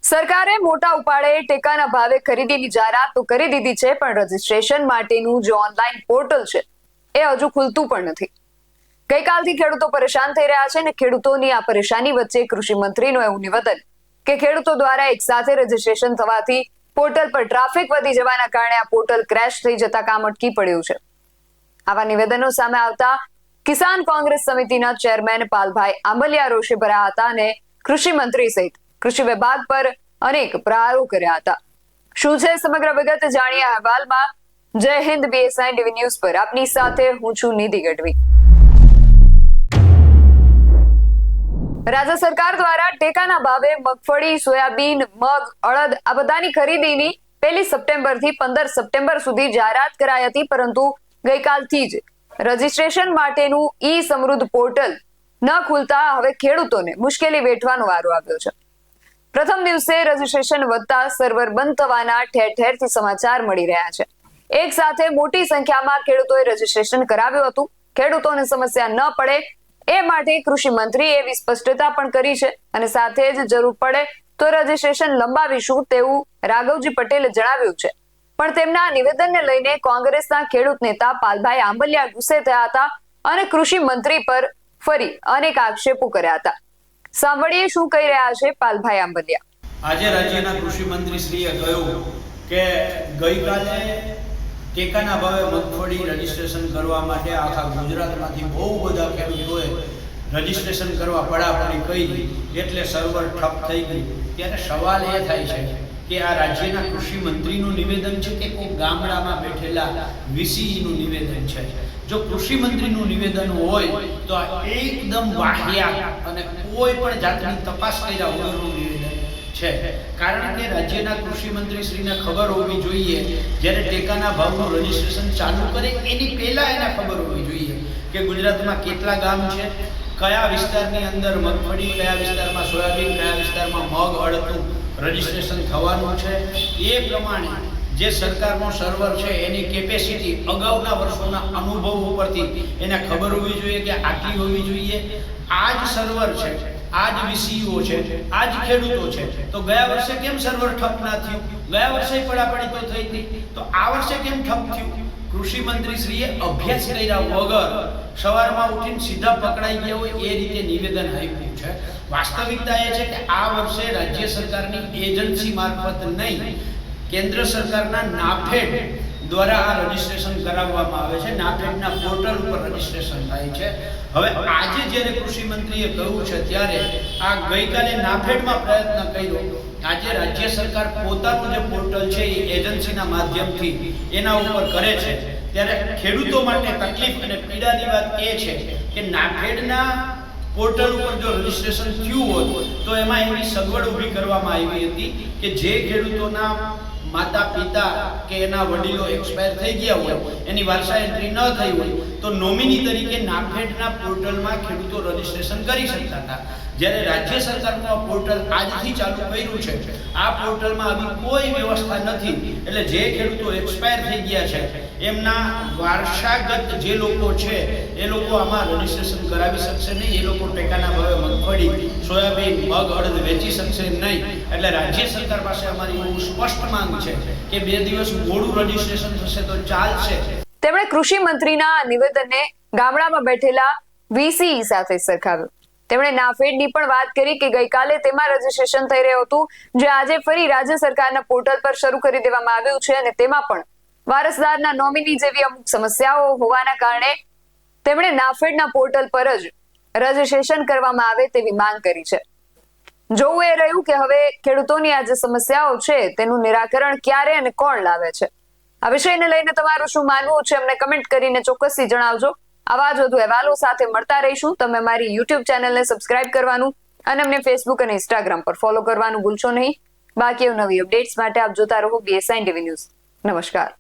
સરકારે મોટા ઉપાડે ટેકાના ભાવે ખરીદીની જાહેરાત તો કરી દીધી છે, પણ રજીસ્ટ્રેશન માટેનું જે ઓનલાઈન પોર્ટલ છે એ હજુ ખુલતું પણ નથી. ગઈકાલથી ખેડૂતો પરેશાન થઈ રહ્યા છે અને ખેડૂતોની આ પરેશાની વચ્ચે કૃષિ મંત્રીનું એવું નિવેદન કે ખેડૂતો દ્વારા એક સાથે રજીસ્ટ્રેશન થવાથી પોર્ટલ પર ટ્રાફિક વધી જવાના કારણે આ પોર્ટલ ક્રેશ થઈ જતા કામ અટકી પડ્યું છે. આવા નિવેદનો સામે આવતા કિસાન કોંગ્રેસ સમિતિના ચેરમેન પાલભાઈ આંબલિયા રોષે ભર્યા હતા અને કૃષિ મંત્રી સહિત કૃષિ વિભાગ પર અનેક પ્રહારો કર્યા હતા. શું છે સમગ્ર વિગત જાણીએ અહેવાલમાં. જય હિન્દ. BSI TV ન્યૂઝ પર આપની સાથે હું છું નિધિ ગઢવી. રાજ્ય સરકાર દ્વારા ટેકાના ભાવે મગફળી, સોયાબીન, મગ, અડદ આ બધાની ખરીદીની 1 સપ્ટેમ્બરથી 15 સપ્ટેમ્બર સુધી જાહેરાત કરાઈ હતી, પરંતુ ગઈકાલથી જ રજીસ્ટ્રેશન માટેનું ઈ સમૃદ્ધ પોર્ટલ ન ખુલતા હવે ખેડૂતોને મુશ્કેલી વેઠવાનો વારો આવ્યો છે. પ્રથમ દિવસે રજીસ્ટ્રેશન વધતા સર્વર બંધ થવાના ઠેર ઠેરથી સમાચાર મળી રહ્યા છે. એક સાથે મોટી સંખ્યામાં ખેડૂતોએ રજીસ્ટ્રેશન કરાવ્યું હતું. ખેડૂતોને સમસ્યા ન પડે એ માટે કૃષિ મંત્રીએ એવી સ્પષ્ટતા પણ કરી છે અને સાથે જ જરૂર પડે તો રજીસ્ટ્રેશન લંબાવીશું તેવું રાઘવજી પટેલે જણાવ્યું છે. પણ તેમના નિવેદનને લઈને કોંગ્રેસના ખેડૂત નેતા પાલભાઈ આંબલિયા ગુસ્સે થયા હતા અને કૃષિ મંત્રી પર ફરી અનેક આક્ષેપો કર્યા હતા. સાંભળીએ શું કહી રહ્યા છે પાલભાઈ આંબલિયા. આજે રાજ્યના કૃષિ મંત્રી શ્રીએ કહ્યું કે ગઈકાલે ટેકાના ભાવે મગફળી રજીસ્ટ્રેશન કરવા માટે આખા ગુજરાતમાંથી બહુ બધા ખેડૂતોએ રજીસ્ટ્રેશન કરવા પડાપડી કરી એટલે સર્વર ઠપ થઈ ગઈ. ત્યારે સવાલ એ થાય છે કે આ રાજ્યના કૃષિ મંત્રીનું નિવેદન છે કે કોઈ ગામડામાં બેઠેલા વીસીનું નિવેદન છે? જો કૃષિ મંત્રીનું નિવેદન હોય તો આ એકદમ વાહિયાત અને કોઈ પણ જાતની તપાસ કર્યા વગરનું નિવેદન છે. કારણ કે રાજ્યના કૃષિ મંત્રી શ્રીને ખબર હોવી જોઈએ, જ્યારે ટેકાના ભાવનું રજીસ્ટ્રેશન ચાલુ કરે એની પહેલા એને ખબર હોવી જોઈએ કે ગુજરાતમાં કેટલા ગામ છે, કયા વિસ્તારની અંદર મગફળી, કયા વિસ્તારમાં સોયાબીન, કયા વિસ્તારમાં મગ, અડદનું રજીસ્ટ્રેશન થવાનું છે. એ પ્રમાણે જે સરકારનો સર્વર છે એની કેપેસિટી અગાઉના વર્ષોના અનુભવ ઉપરથી એને ખબર હોવી જોઈએ કે આટલી હોવી જોઈએ. આ જ સર્વર છે, આ જ વીસીઓ છે, આ જ ખેડૂતો છે. તો ગયા વર્ષે કેમ સર્વર ઠપ ના થયું? ગયા વર્ષે પડાપડી તો થઈ હતી, તો આ વર્ષે કેમ ઠપ થયું? કૃષિ મંત્રી શ્રીએ અભ્યાસ કર્યા વગર સવારમાં ઉઠીને સીધા પકડાઈ ગયા હોય એ રીતે નિવેદન આપ્યું છે. વાસ્તવિકતા એ છે કે આ વર્ષે રાજ્ય સરકારની એજન્સી મારફત નહીં, કેન્દ્ર સરકારના નાફેડ દ્વારા આ રજીસ્ટ્રેશન કરાવવામાં આવે છે. નાફેડના પોર્ટલ ઉપર રજીસ્ટ્રેશન થાય છે. હવે આજે જ્યારે કૃષિ મંત્રીએ કહ્યું છે ત્યારે આ ગઈકાલે નાફેડમાં પ્રયત્ન કર્યો, આજે રાજ્ય સરકાર પોતાનું જે પોર્ટલ છે એ એજન્સીના માધ્યમથી એના ઉપર કરે છે. ત્યારે ખેડૂતો માટે તકલીફ અને પીડાની વાત એ છે કે નાફેડના પોર્ટલ ઉપર જો રજીસ્ટ્રેશન થયું હોત તો એમાં એવી સગવડ ઊભી કરવામાં આવી હતી કે જે ખેડૂતોના માતા પિતા કે એના વડીલો એક્સપાયર થઈ ગયા હોય, એની વારસા એન્ટ્રી ન થઈ હોય, તો નોમિની તરીકે નાફેડના પોર્ટલમાં ખેડૂતો રજીસ્ટ્રેશન કરી શકતા હતા. જ્યારે રાજ્ય સરકારનું આ પોર્ટલ આજથી ચાલુ કર્યું છે, આ પોર્ટલમાં આવી કોઈ વ્યવસ્થા નથી. એટલે જે ખેડૂતો એક્સપાયર થઈ ગયા છે એમના વારસાગત જે લોકો છે એ લોકો આમાં રજીસ્ટ્રેશન કરાવી શકશે નહીં. એ લોકો ટેકાના ભાવે મગફળી, સોયાબીન, મગ, અડદ વેચી શકશે નહીં. એટલે રાજ્ય સરકાર પાસે અમારી બહુ સ્પષ્ટ માંગ છે કે 2 દિવસ મોડું રજીસ્ટ્રેશન થશે તો ચાલશે. તેમણે કૃષિ મંત્રીના નિવેદનને ગામડામાં બેઠેલા વીસી સાથે સરખાવ્યું. તેમણે નાફેડની પણ વાત કરી કે ગઈકાલે તેમાં રજીસ્ટ્રેશન થઈ રહ્યું હતું, જે આજે ફરી રાજ્ય સરકારના પોર્ટલ પર શરૂ કરી દેવામાં આવ્યું છે અને તેમાં પણ વારસદારના નોમિની જેવી અમુક સમસ્યાઓ હોવાના કારણે તેમણે નાફેડના પોર્ટલ પર જ રજીસ્ટ્રેશન કરવામાં આવે તેવી માંગ કરી છે. જોવું એ રહ્યું કે હવે ખેડૂતોની આ જે સમસ્યાઓ છે તેનું નિરાકરણ ક્યારે અને કોણ લાવે છે. આ વિષયને લઈને તમારું શું માનવું છે અમને કમેન્ટ કરીને ચોક્કસથી જણાવજો. આવા જ વધુ અહેવાલો સાથે મળતા રહીશું. તમે મારી YouTube ચેનલને સબસ્ક્રાઇબ કરવાનું અને અમને Facebook અને Instagram પર ફોલો કરવાનું ભૂલશો નહીં. બાકી નવી અપડેટ્સ માટે આપ જોતા રહો BSI TV ન્યૂઝ. નમસ્કાર.